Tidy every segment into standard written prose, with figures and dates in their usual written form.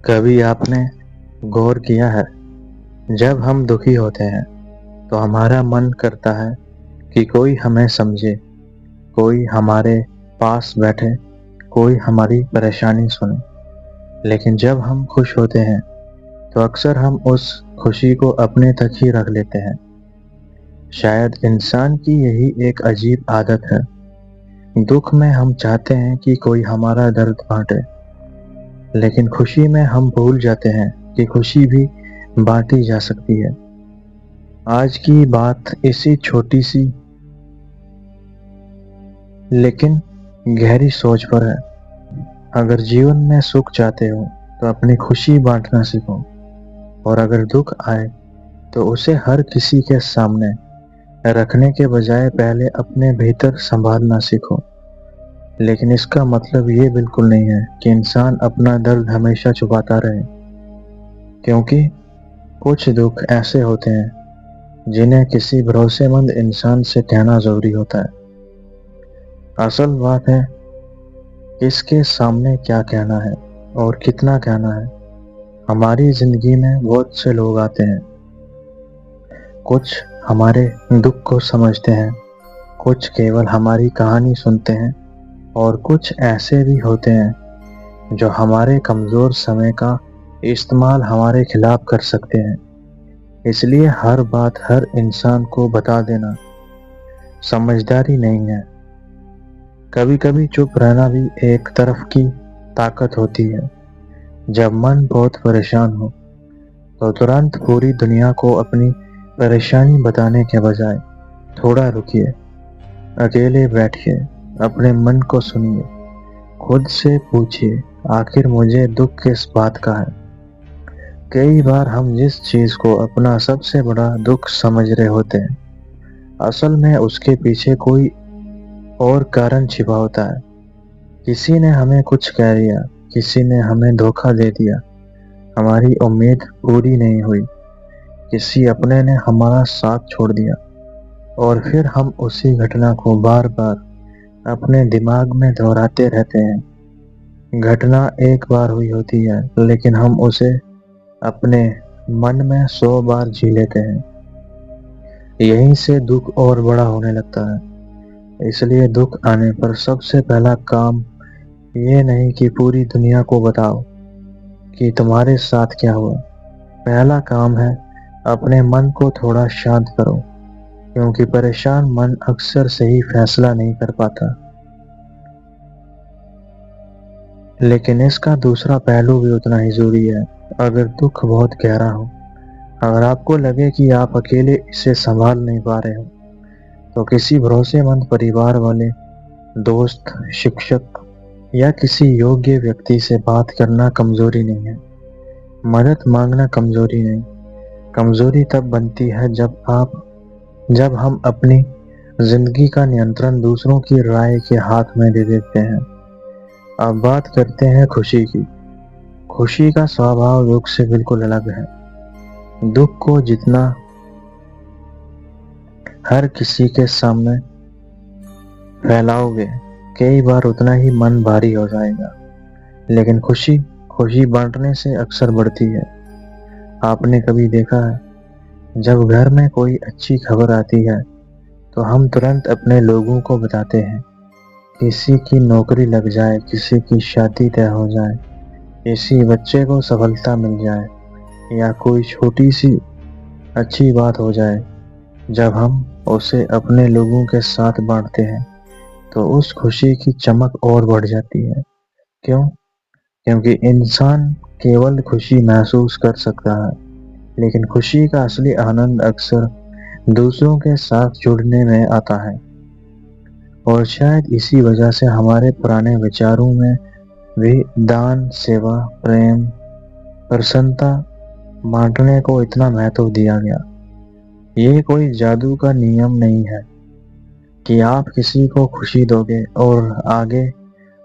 कभी आपने गौर किया है, जब हम दुखी होते हैं तो हमारा मन करता है कि कोई हमें समझे, कोई हमारे पास बैठे, कोई हमारी परेशानी सुने। लेकिन जब हम खुश होते हैं तो अक्सर हम उस खुशी को अपने तक ही रख लेते हैं। शायद इंसान की यही एक अजीब आदत है। दुख में हम चाहते हैं कि कोई हमारा दर्द बांटे, लेकिन खुशी में हम भूल जाते हैं कि खुशी भी बांटी जा सकती है। आज की बात इसी छोटी सी लेकिन गहरी सोच पर है। अगर जीवन में सुख चाहते हो तो अपनी खुशी बांटना सीखो, और अगर दुख आए तो उसे हर किसी के सामने रखने के बजाय पहले अपने भीतर संभालना सीखो। लेकिन इसका मतलब ये बिल्कुल नहीं है कि इंसान अपना दर्द हमेशा छुपाता रहे, क्योंकि कुछ दुख ऐसे होते हैं जिन्हें किसी भरोसेमंद इंसान से कहना जरूरी होता है। असल बात है किसके सामने क्या कहना है और कितना कहना है। हमारी जिंदगी में बहुत से लोग आते हैं, कुछ हमारे दुख को समझते हैं, कुछ केवल हमारी कहानी सुनते हैं, और कुछ ऐसे भी होते हैं जो हमारे कमजोर समय का इस्तेमाल हमारे खिलाफ कर सकते हैं। इसलिए हर बात हर इंसान को बता देना समझदारी नहीं है। कभी कभी चुप रहना भी एक तरफ की ताकत होती है। जब मन बहुत परेशान हो तो तुरंत पूरी दुनिया को अपनी परेशानी बताने के बजाय थोड़ा रुकिए, अकेले बैठिए, अपने मन को सुनिए, खुद से पूछिए आखिर मुझे दुख किस बात का है। कई बार हम जिस चीज को अपना सबसे बड़ा दुख समझ रहे होते हैं, असल में उसके पीछे कोई और कारण छिपा होता है। किसी ने हमें कुछ कह दिया, किसी ने हमें धोखा दे दिया, हमारी उम्मीद पूरी नहीं हुई, किसी अपने ने हमारा साथ छोड़ दिया, और फिर हम उसी घटना को बार बार अपने दिमाग में दोहराते रहते हैं। घटना एक बार हुई होती है, लेकिन हम उसे अपने मन में 100 बार जी लेते हैं। यहीं से दुख और बड़ा होने लगता है। इसलिए दुख आने पर सबसे पहला काम ये नहीं कि पूरी दुनिया को बताओ कि तुम्हारे साथ क्या हुआ। पहला काम है अपने मन को थोड़ा शांत करो, क्योंकि परेशान मन अक्सर सही फैसला नहीं कर पाता। लेकिन इसका दूसरा पहलू भी उतना ही जरूरी है। अगर दुख बहुत गहरा हो, अगर आपको लगे कि आप अकेले इसे संभाल नहीं पा रहे हो, तो किसी भरोसेमंद परिवार वाले, दोस्त, शिक्षक या किसी योग्य व्यक्ति से बात करना कमजोरी नहीं है। मदद मांगना कमजोरी नहीं। कमजोरी तब बनती है जब हम अपनी जिंदगी का नियंत्रण दूसरों की राय के हाथ में दे देते हैं। अब बात करते हैं खुशी की। खुशी का स्वभाव दुख से बिल्कुल अलग है। दुख को जितना हर किसी के सामने फैलाओगे, कई बार उतना ही मन भारी हो जाएगा। लेकिन खुशी बांटने से अक्सर बढ़ती है। आपने कभी देखा है, जब घर में कोई अच्छी खबर आती है तो हम तुरंत अपने लोगों को बताते हैं। किसी की नौकरी लग जाए, किसी की शादी तय हो जाए, किसी बच्चे को सफलता मिल जाए, या कोई छोटी सी अच्छी बात हो जाए, जब हम उसे अपने लोगों के साथ बांटते हैं तो उस खुशी की चमक और बढ़ जाती है। क्यों? क्योंकि इंसान केवल खुशी महसूस कर सकता है, लेकिन खुशी का असली आनंद अक्सर दूसरों के साथ जुड़ने में आता है। और शायद इसी वजह से हमारे पुराने विचारों में भी दान, सेवा, प्रेम, प्रसन्नता बांटने को इतना महत्व दिया गया। ये कोई जादू का नियम नहीं है कि आप किसी को खुशी दोगे और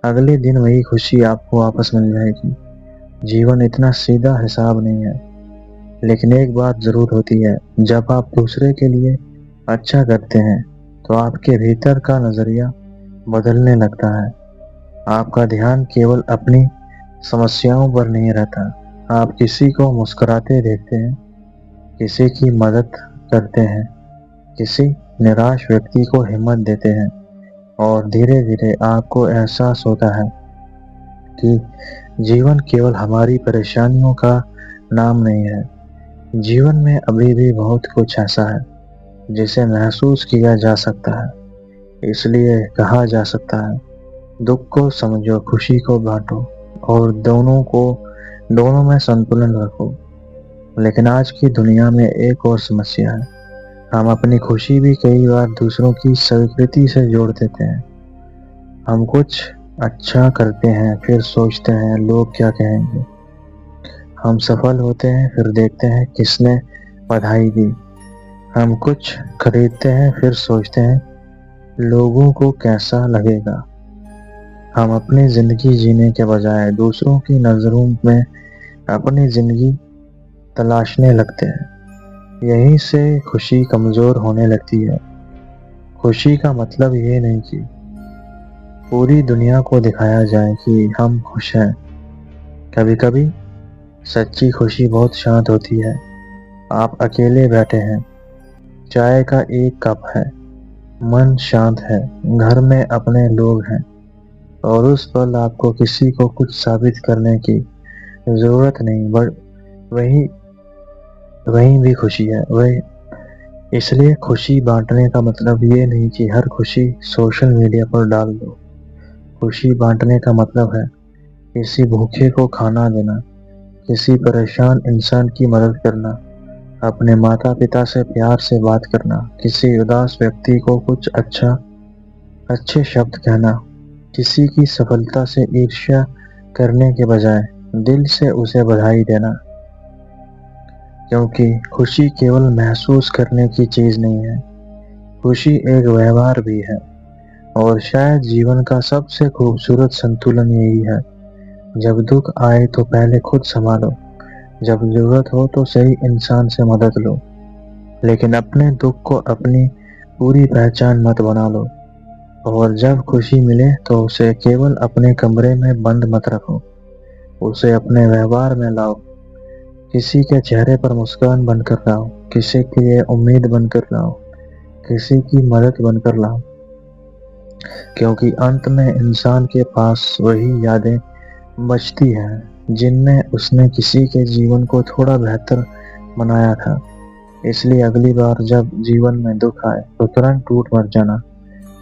अगले दिन वही खुशी आपको वापस मिल जाएगी। जीवन इतना सीधा हिसाब नहीं है। लेकिन एक बात जरूर होती है, जब आप दूसरे के लिए अच्छा करते हैं तो आपके भीतर का नजरिया बदलने लगता है। आपका ध्यान केवल अपनी समस्याओं पर नहीं रहता, आप किसी को मुस्कुराते देखते हैं, किसी की मदद करते हैं, किसी निराश व्यक्ति को हिम्मत देते हैं, और धीरे धीरे आपको एहसास होता है कि जीवन केवल हमारी परेशानियों का नाम नहीं है। जीवन में अभी भी बहुत कुछ ऐसा है जिसे महसूस किया जा सकता है। इसलिए कहा जा सकता है, दुख को समझो, खुशी को बांटो, और दोनों में संतुलन रखो। लेकिन आज की दुनिया में एक और समस्या है, हम अपनी खुशी भी कई बार दूसरों की स्वीकृति से जोड़ देते हैं। हम कुछ अच्छा करते हैं, फिर सोचते हैं लोग क्या कहेंगे। हम सफल होते हैं, फिर देखते हैं किसने बधाई दी। हम कुछ खरीदते हैं, फिर सोचते हैं लोगों को कैसा लगेगा। हम अपनी जिंदगी जीने के बजाय दूसरों की नजरों में अपनी जिंदगी तलाशने लगते हैं। यहीं से खुशी कमजोर होने लगती है। खुशी का मतलब ये नहीं कि पूरी दुनिया को दिखाया जाए कि हम खुश हैं। कभी कभी सच्ची खुशी बहुत शांत होती है। आप अकेले बैठे हैं, चाय का एक कप है, मन शांत है, घर में अपने लोग हैं, और उस पल आपको किसी को कुछ साबित करने की जरूरत नहीं, बट वही भी खुशी है। वही इसलिए खुशी बांटने का मतलब ये नहीं कि हर खुशी सोशल मीडिया पर डाल दो। खुशी बांटने का मतलब है किसी भूखे को खाना देना, किसी परेशान इंसान की मदद करना, अपने माता पिता से प्यार से बात करना, किसी उदास व्यक्ति को कुछ अच्छे शब्द कहना, किसी की सफलता से ईर्ष्या करने के बजाय दिल से उसे बधाई देना। क्योंकि खुशी केवल महसूस करने की चीज नहीं है, खुशी एक व्यवहार भी है। और शायद जीवन का सबसे खूबसूरत संतुलन यही है, जब दुख आए तो पहले खुद संभालो, जब जरूरत हो तो सही इंसान से मदद लो, लेकिन अपने दुख को अपनी पूरी पहचान मत बना लो। और जब खुशी मिले तो उसे केवल अपने कमरे में बंद मत रखो, उसे अपने व्यवहार में लाओ। किसी के चेहरे पर मुस्कान बनकर लाओ, किसी के लिए उम्मीद बनकर लाओ, किसी की मदद बनकर लाओ। क्योंकि अंत में इंसान के पास वही यादें बचती हैं जिनमें उसने किसी के जीवन को थोड़ा बेहतर बनाया था। इसलिए अगली बार जब जीवन में दुख आए तो तुरंत टूट मत जाना,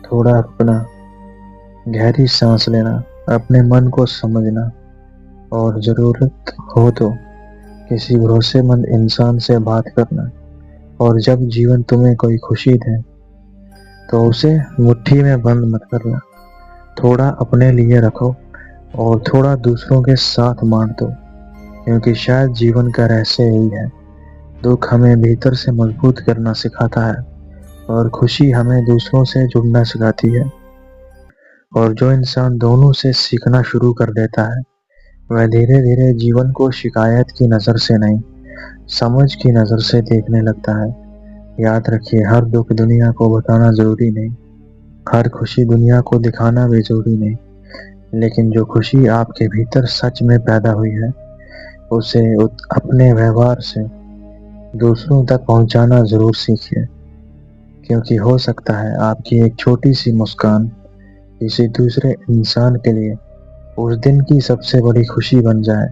थोड़ा अपना गहरी सांस लेना, अपने मन को समझना, और जरूरत हो तो किसी भरोसेमंद इंसान से बात करना। और जब जीवन तुम्हें कोई खुशी दे तो उसे मुट्ठी में बंद मत करना, थोड़ा अपने लिए रखो और थोड़ा दूसरों के साथ बांट दो। क्योंकि शायद जीवन का रहस्य यही है, दुख हमें भीतर से मजबूत करना सिखाता है, और खुशी हमें दूसरों से जुड़ना सिखाती है। और जो इंसान दोनों से सीखना शुरू कर देता है, वह धीरे धीरे जीवन को शिकायत की नज़र से नहीं, समझ की नज़र से देखने लगता है। याद रखिए, हर दुख दुनिया को बताना जरूरी नहीं, हर खुशी दुनिया को दिखाना भी जरूरी नहीं, लेकिन जो खुशी आपके भीतर सच में पैदा हुई है, उसे अपने व्यवहार से दूसरों तक पहुंचाना जरूर सीखिए। क्योंकि हो सकता है आपकी एक छोटी सी मुस्कान किसी दूसरे इंसान के लिए उस दिन की सबसे बड़ी खुशी बन जाए।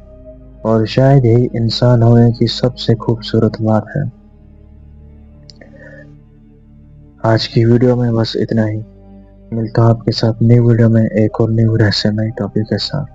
और शायद यही इंसान होने की सबसे खूबसूरत बात है। आज की वीडियो में बस इतना ही। मिलता हूं आपके साथ नई वीडियो में एक और न्यू रहस्यमय टॉपिक के साथ।